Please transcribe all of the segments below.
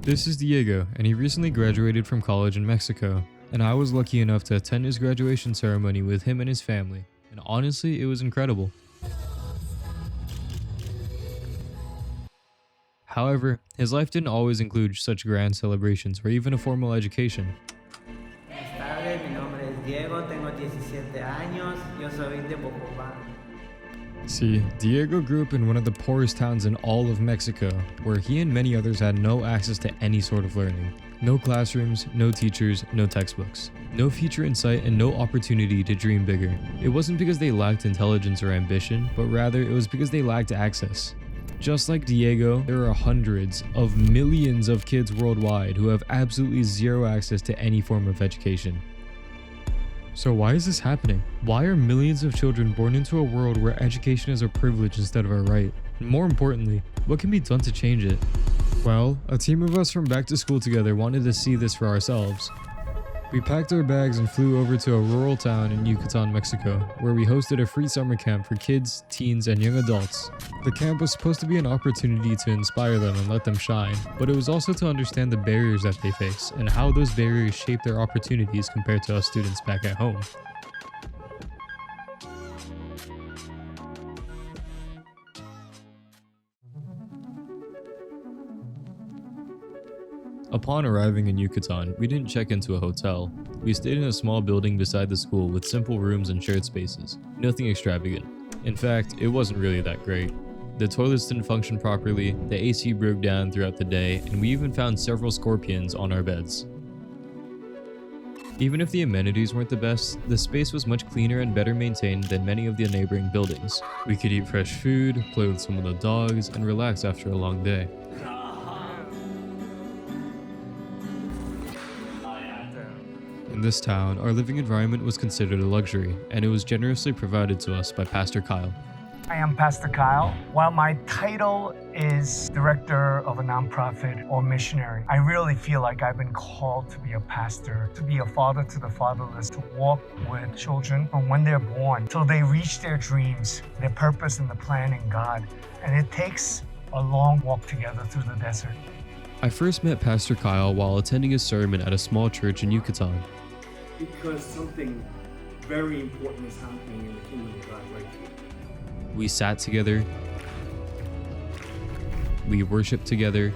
This is Diego, and he recently graduated from college in Mexico, and I was lucky enough to attend his graduation ceremony with him and his family, and honestly, it was incredible. However, his life didn't always include such grand celebrations or even a formal education. Buenas tardes, mi nombre es Diego, tengo 17 años, yo soy de Bogotá. See, Diego grew up in one of the poorest towns in all of Mexico, where he and many others had no access to any sort of learning. No classrooms, no teachers, no textbooks. No future in sight and no opportunity to dream bigger. It wasn't because they lacked intelligence or ambition, but rather it was because they lacked access. Just like Diego, there are hundreds of millions of kids worldwide who have absolutely zero access to any form of education. So why is this happening? Why are millions of children born into a world where education is a privilege instead of a right? And more importantly, what can be done to change it? Well, a team of us from Back to School Together wanted to see this for ourselves. We packed our bags and flew over to a rural town in Yucatan, Mexico, where we hosted a free summer camp for kids, teens, and young adults. The camp was supposed to be an opportunity to inspire them and let them shine, but it was also to understand the barriers that they face and how those barriers shape their opportunities compared to us students back at home. Upon arriving in Yucatan, we didn't check into a hotel. We stayed in a small building beside the school with simple rooms and shared spaces. Nothing extravagant. In fact, it wasn't really that great. The toilets didn't function properly, the AC broke down throughout the day, and we even found several scorpions on our beds. Even if the amenities weren't the best, the space was much cleaner and better maintained than many of the neighboring buildings. We could eat fresh food, play with some of the dogs, and relax after a long day. In this town, our living environment was considered a luxury, and it was generously provided to us by Pastor Kyle. I am Pastor Kyle. While my title is director of a nonprofit or missionary, I really feel like I've been called to be a pastor, to be a father to the fatherless, to walk with children from when they're born till they reach their dreams, their purpose and the plan in God. And it takes a long walk together through the desert. I first met Pastor Kyle while attending a sermon at a small church in Yucatan. Because something very important is happening in the kingdom of God right now. We sat together, we worshiped together,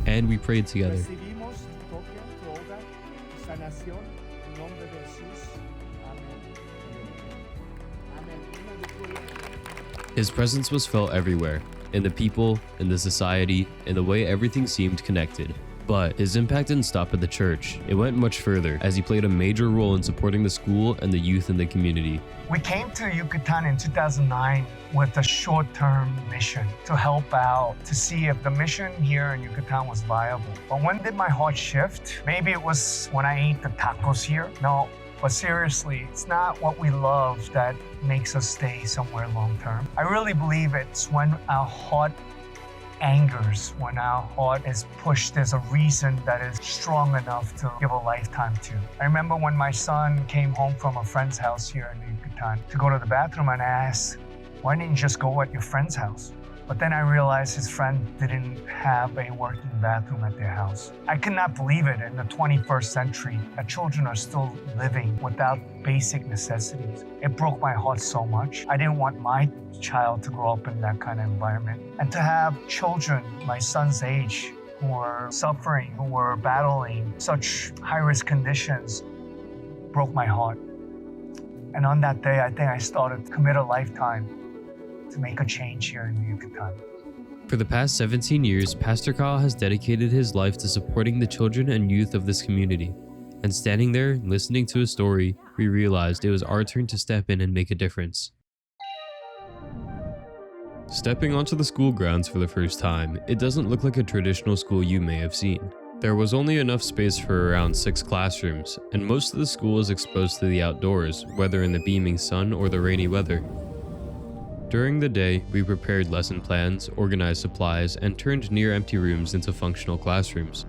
and we prayed together. His presence was felt everywhere, in the people, in the society, in the way everything seemed connected. But his impact didn't stop at the church. It went much further, as he played a major role in supporting the school and the youth in the community. We came to Yucatan in 2009 with a short-term mission to help out, to see if the mission here in Yucatan was viable. But when did my heart shift? Maybe it was when I ate the tacos here. No, but seriously, it's not what we love that makes us stay somewhere long-term. I really believe it's when our heart angers, when our heart is pushed, there's a reason that is strong enough to give a lifetime to. I remember when my son came home from a friend's house here in Yucatan to go to the bathroom, and I asked, why didn't you just go at your friend's house? But then I realized his friend didn't have a working bathroom at their house. I could not believe it in the 21st century that children are still living without basic necessities. It broke my heart so much. I didn't want my child to grow up in that kind of environment. And to have children my son's age who are suffering, who are battling such high-risk conditions broke my heart. And on that day, I think I started to commit a lifetime to make a change here in Yucatan. For the past 17 years, Pastor Kyle has dedicated his life to supporting the children and youth of this community. And standing there, listening to his story, we realized it was our turn to step in and make a difference. Stepping onto the school grounds for the first time, it doesn't look like a traditional school you may have seen. There was only enough space for around 6 classrooms, and most of the school is exposed to the outdoors, whether in the beaming sun or the rainy weather. During the day, we prepared lesson plans, organized supplies, and turned near-empty rooms into functional classrooms.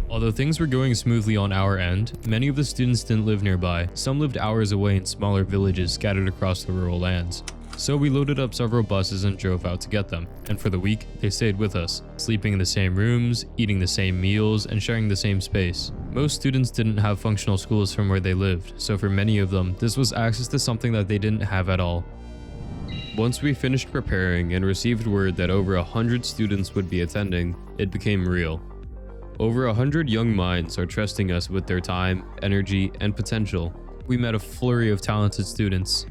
Although things were going smoothly on our end, many of the students didn't live nearby. Some lived hours away in smaller villages scattered across the rural lands. So we loaded up several buses and drove out to get them, and for the week, they stayed with us, sleeping in the same rooms, eating the same meals, and sharing the same space. Most students didn't have functional schools from where they lived, so for many of them, this was access to something that they didn't have at all. Once we finished preparing and received word that over 100 students would be attending, it became real. Over 100 young minds are trusting us with their time, energy, and potential. We met a flurry of talented students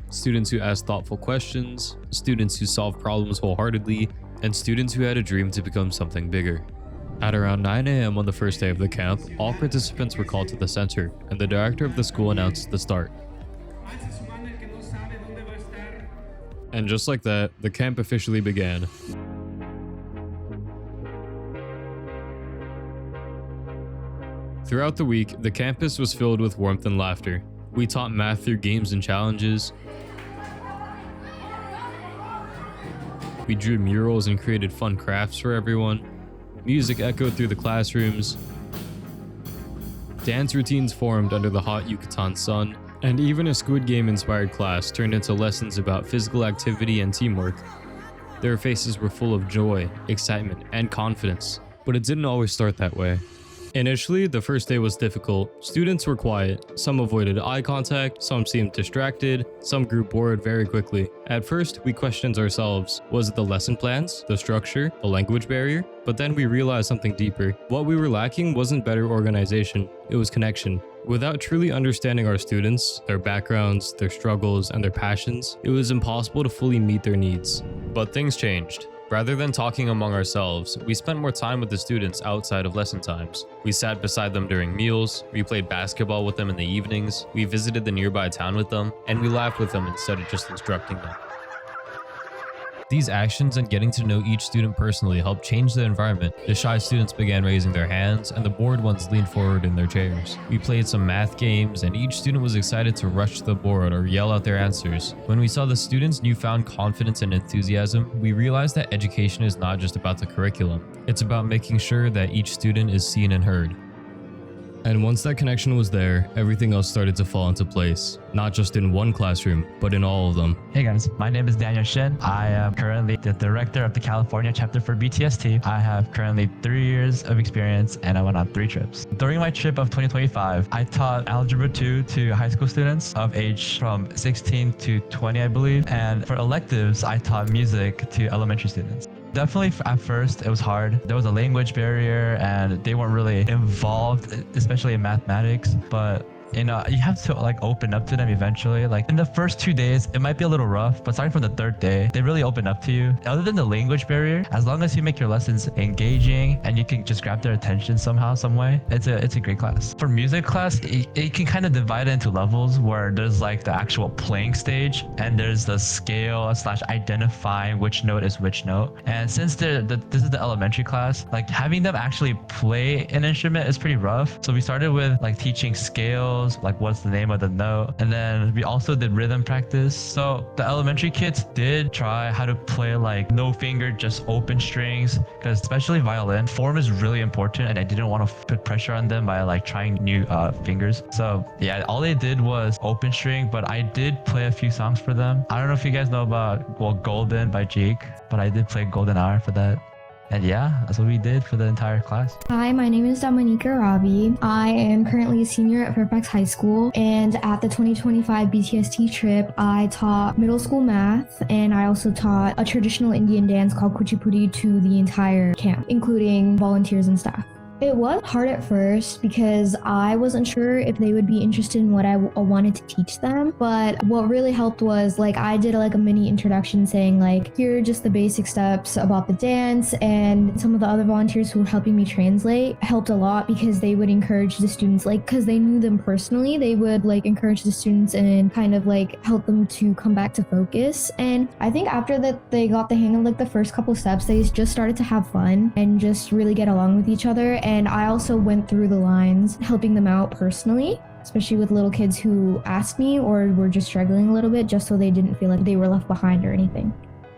who asked thoughtful questions, students who solved problems wholeheartedly, and students who had a dream to become something bigger. At around 9 a.m. on the first day of the camp, all participants were called to the center, and the director of the school announced the start. And just like that, the camp officially began. Throughout the week, the campus was filled with warmth and laughter. We taught math through games and challenges. We drew murals and created fun crafts for everyone. Music echoed through the classrooms. Dance routines formed under the hot Yucatan sun. And even a Squid Game-inspired class turned into lessons about physical activity and teamwork. Their faces were full of joy, excitement, and confidence. But it didn't always start that way. Initially, the first day was difficult. Students were quiet. Some avoided eye contact, some seemed distracted, some grew bored very quickly. At first, we questioned ourselves. Was it the lesson plans, the structure, the language barrier? But then we realized something deeper. What we were lacking wasn't better organization, it was connection. Without truly understanding our students, their backgrounds, their struggles, and their passions, it was impossible to fully meet their needs. But things changed. Rather than talking among ourselves, we spent more time with the students outside of lesson times. We sat beside them during meals, we played basketball with them in the evenings, we visited the nearby town with them, and we laughed with them instead of just instructing them. These actions and getting to know each student personally helped change the environment. The shy students began raising their hands, and the bored ones leaned forward in their chairs. We played some math games, and each student was excited to rush to the board or yell out their answers. When we saw the students' newfound confidence and enthusiasm, we realized that education is not just about the curriculum. It's about making sure that each student is seen and heard. And once that connection was there, everything else started to fall into place. Not just in one classroom, but in all of them. Hey guys, my name is Daniel Shin. I am currently the director of the California chapter for BTST. I have currently 3 years of experience and I went on 3 trips. During my trip of 2025, I taught Algebra 2 to high school students of age from 16 to 20, I believe. And for electives, I taught music to elementary students. Definitely at first it was hard. There was a language barrier and they weren't really involved, especially in mathematics, but you have to open up to them eventually. Like in the first 2 days, it might be a little rough, but starting from the 3rd day, they really open up to you. Other than the language barrier, as long as you make your lessons engaging and you can just grab their attention somehow, some way, it's a great class. For music class, it can kind of divide it into levels where there's like the actual playing stage and there's the scale / identifying which note is which note. And since this is the elementary class, like having them actually play an instrument is pretty rough. So we started with like teaching scales, like what's the name of the note, and then we also did rhythm practice. So the elementary kids did try how to play like no finger, just open strings, because especially violin form is really important and I didn't want to put pressure on them by like trying new fingers. So yeah, all they did was open string, but I did play a few songs for them. I don't know if you guys know about Golden by Jake, but I did play Golden Hour for that. And yeah, that's what we did for the entire class. Hi, my name is Dominica Ravi. I am currently a senior at Fairfax High School, and at the 2025 BTST trip, I taught middle school math, and I also taught a traditional Indian dance called Kuchipudi to the entire camp, including volunteers and staff. It was hard at first because I wasn't sure if they would be interested in what I wanted to teach them. But what really helped was I did a mini introduction saying here are just the basic steps about the dance, and some of the other volunteers who were helping me translate helped a lot because they would encourage the students, because they knew them personally, they would encourage the students and kind of help them to come back to focus. And I think after that they got the hang of the first couple steps, they just started to have fun and just really get along with each other. And I also went through the lines, helping them out personally, especially with little kids who asked me or were just struggling a little bit, just so they didn't feel like they were left behind or anything.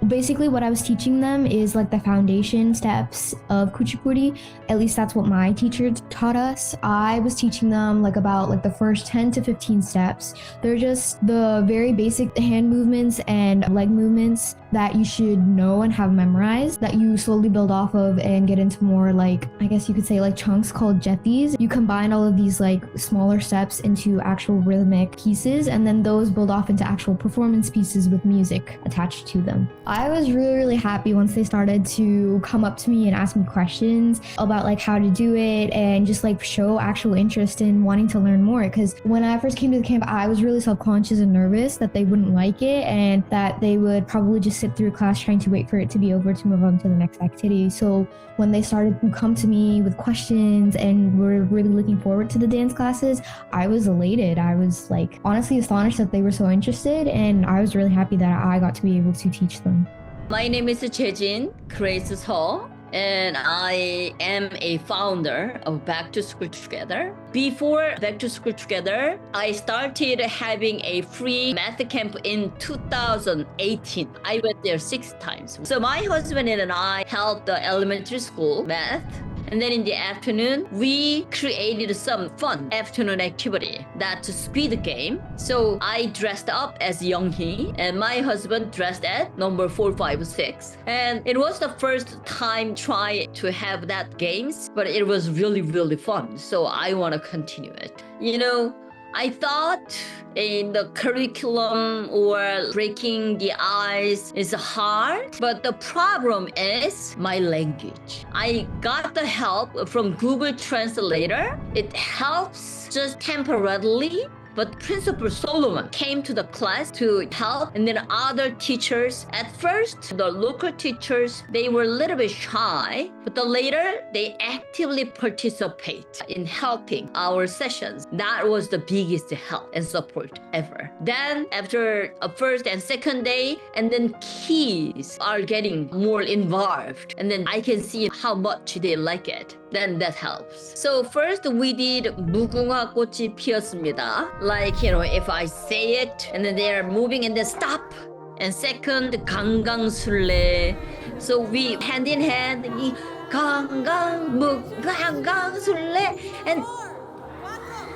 Basically, what I was teaching them is like the foundation steps of kuchipudi. At least that's what my teacher taught us. I was teaching them like about like the first 10 to 15 steps. They're just the very basic hand movements and leg movements that you should know and have memorized, that you slowly build off of and get into more like, I guess you could say like chunks called jettis. You combine all of these like smaller steps into actual rhythmic pieces, and then those build off into actual performance pieces with music attached to them. I was really happy once they started to come up to me and ask me questions about like how to do it and just like show actual interest in wanting to learn more. Because when I first came to the camp, I was really self-conscious and nervous that they wouldn't like it and that they would probably just sit through class trying to wait for it to be over to move on to the next activity. So when they started to come to me with questions and were really looking forward to the dance classes, I was elated. I was like honestly astonished that they were so interested, and I was really happy that I got to be able to teach them. My name is Jae-jin Grace Seo, and I am a founder of Back to School Together. Before Back to School Together, I started having a free math camp in 2018. I went there 6 times. So my husband and I helped the elementary school math. And then in the afternoon, we created some fun afternoon activity. That's speed game. So I dressed up as Young-hee and my husband dressed as number 456. And it was the first time trying to have that games, but it was really fun. So I want to continue it. You know, I thought in the curriculum or breaking the ice is hard, but the problem is my language. I got the help from Google Translator. It helps just temporarily. But Principal Solomon came to the class to help, and then other teachers. At first, the local teachers, they were a little bit shy, but the later they actively participate in helping our sessions. That was the biggest help and support ever. Then after a first and second day, and then kids are getting more involved, and then I can see how much they like it. Then that helps. So first we did 무궁화 꽃이 피었습니다. Like, you know, if I say it and then they're moving and then stop. And second, 강강술래. So we hand in hand, 이 강강술래.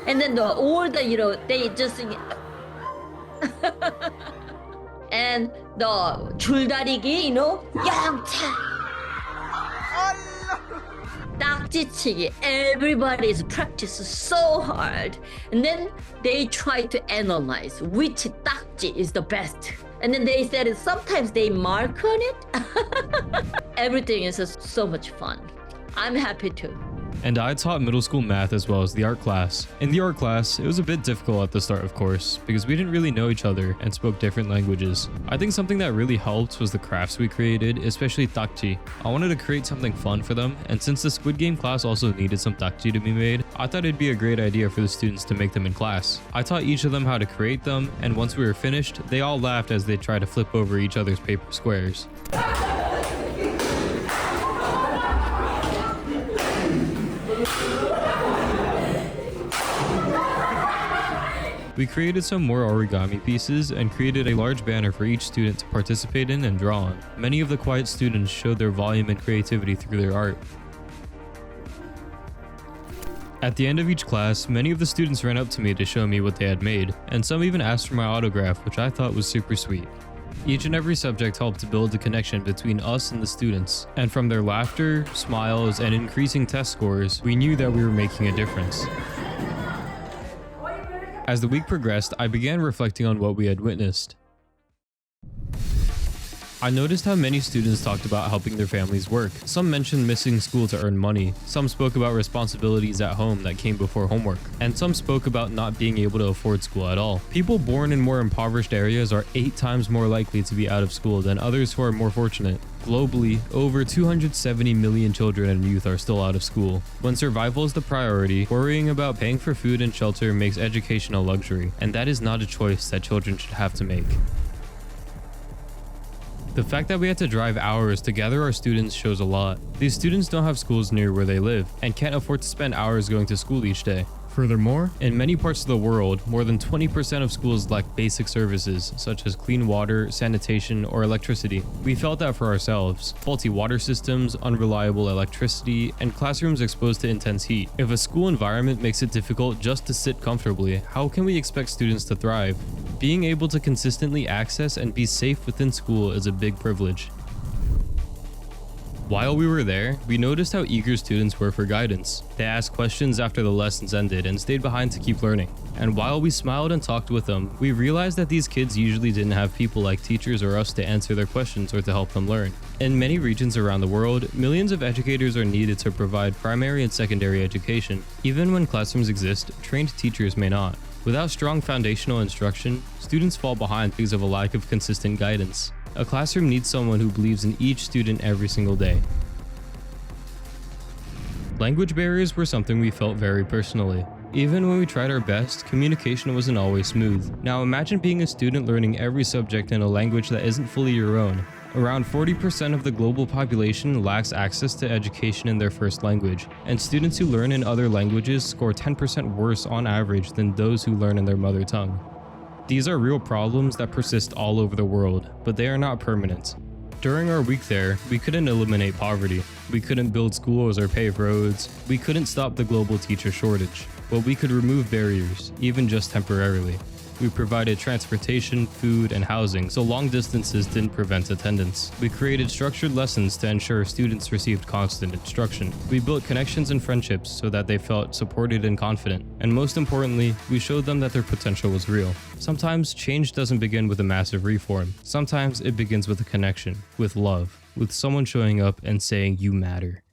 And then all the, you know, they just and the 줄다리기, you know, 영차. 딱지치기. Everybody's practiced so hard, and then they try to analyze which 딱지 is the best. And then they said sometimes they mark on it. Everything is just so much fun. I'm happy too. And I taught middle school math as well as the art class. In the art class, it was a bit difficult at the start, of course, because we didn't really know each other and spoke different languages. I think something that really helped was the crafts we created, especially takji. I wanted to create something fun for them, and since the Squid Game class also needed some takji to be made, I thought it'd be a great idea for the students to make them in class. I taught each of them how to create them, and once we were finished, they all laughed as they tried to flip over each other's paper squares. We created some more origami pieces and created a large banner for each student to participate in and draw on. Many of the quiet students showed their volume and creativity through their art. At the end of each class, many of the students ran up to me to show me what they had made, and some even asked for my autograph, which I thought was super sweet. Each and every subject helped to build a connection between us and the students, and from their laughter, smiles, and increasing test scores, we knew that we were making a difference. As the week progressed, I began reflecting on what we had witnessed. I noticed how many students talked about helping their families work. Some mentioned missing school to earn money. Some spoke about responsibilities at home that came before homework. And some spoke about not being able to afford school at all. People born in more impoverished areas are 8 times more likely to be out of school than others who are more fortunate. Globally, over 270 million children and youth are still out of school. When survival is the priority, worrying about paying for food and shelter makes education a luxury, and that is not a choice that children should have to make. The fact that we had to drive hours to gather our students shows a lot. These students don't have schools near where they live and can't afford to spend hours going to school each day. Furthermore, in many parts of the world, more than 20% of schools lack basic services such as clean water, sanitation, or electricity. We felt that for ourselves. Faulty water systems, unreliable electricity, and classrooms exposed to intense heat. If a school environment makes it difficult just to sit comfortably, how can we expect students to thrive? Being able to consistently access and be safe within school is a big privilege. While we were there, we noticed how eager students were for guidance. They asked questions after the lessons ended and stayed behind to keep learning. And while we smiled and talked with them, we realized that these kids usually didn't have people like teachers or us to answer their questions or to help them learn. In many regions around the world, millions of educators are needed to provide primary and secondary education. Even when classrooms exist, trained teachers may not. Without strong foundational instruction, students fall behind because of a lack of consistent guidance. A classroom needs someone who believes in each student every single day. Language barriers were something we felt very personally. Even when we tried our best, communication wasn't always smooth. Now imagine being a student learning every subject in a language that isn't fully your own. Around 40% of the global population lacks access to education in their first language, and students who learn in other languages score 10% worse on average than those who learn in their mother tongue. These are real problems that persist all over the world, but they are not permanent. During our week there, we couldn't eliminate poverty. We couldn't build schools or pave roads. We couldn't stop the global teacher shortage, but we could remove barriers, even just temporarily. We provided transportation, food, and housing so long distances didn't prevent attendance. We created structured lessons to ensure students received constant instruction. We built connections and friendships so that they felt supported and confident. And most importantly, we showed them that their potential was real. Sometimes change doesn't begin with a massive reform. Sometimes it begins with a connection, with love, with someone showing up and saying you matter.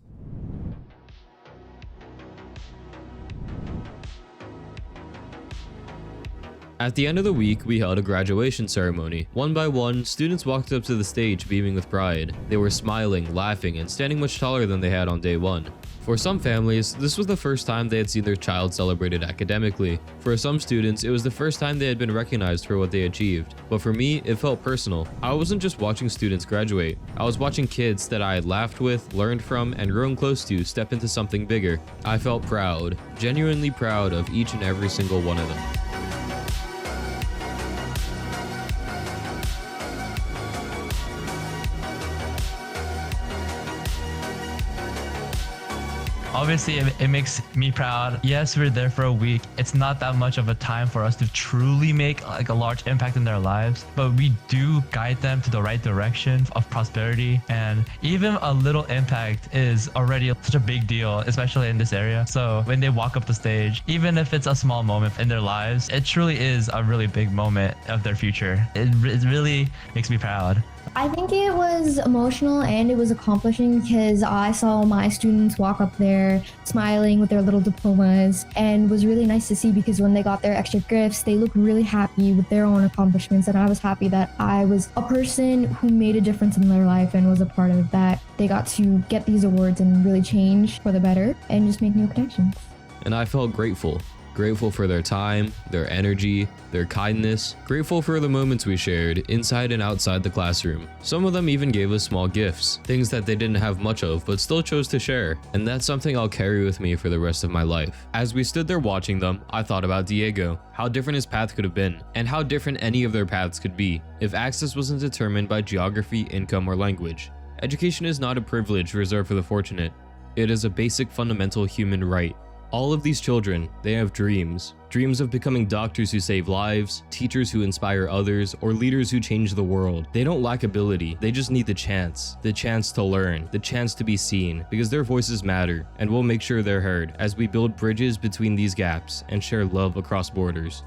At the end of the week, we held a graduation ceremony. One by one, students walked up to the stage beaming with pride. They were smiling, laughing, and standing much taller than they had on day one. For some families, this was the first time they had seen their child celebrated academically. For some students, it was the first time they had been recognized for what they achieved. But for me, it felt personal. I wasn't just watching students graduate. I was watching kids that I had laughed with, learned from, and grown close to step into something bigger. I felt proud, genuinely proud of each and every single one of them. Obviously, it makes me proud. Yes, we're there for a week. It's not that much of a time for us to truly make like a large impact in their lives, but we do guide them to the right direction of prosperity. And even a little impact is already such a big deal, especially in this area. So when they walk up the stage, even if it's a small moment in their lives, it truly is a really big moment of their future. It really makes me proud. I think it was emotional and it was accomplishing because I saw my students walk up there smiling with their little diplomas, and was really nice to see because when they got their extra gifts, they looked really happy with their own accomplishments, and I was happy that I was a person who made a difference in their life and was a part of that. They got to get these awards and really change for the better and just make new connections. And I felt grateful. Grateful for their time, their energy, their kindness, grateful for the moments we shared inside and outside the classroom. Some of them even gave us small gifts, things that they didn't have much of but still chose to share, and that's something I'll carry with me for the rest of my life. As we stood there watching them, I thought about Diego, how different his path could have been, and how different any of their paths could be if access wasn't determined by geography, income, or language. Education is not a privilege reserved for the fortunate. It is a basic fundamental human right. All of these children, they have dreams. Dreams of becoming doctors who save lives, teachers who inspire others, or leaders who change the world. They don't lack ability, they just need the chance to learn, the chance to be seen, because their voices matter, and we'll make sure they're heard as we build bridges between these gaps and share love across borders.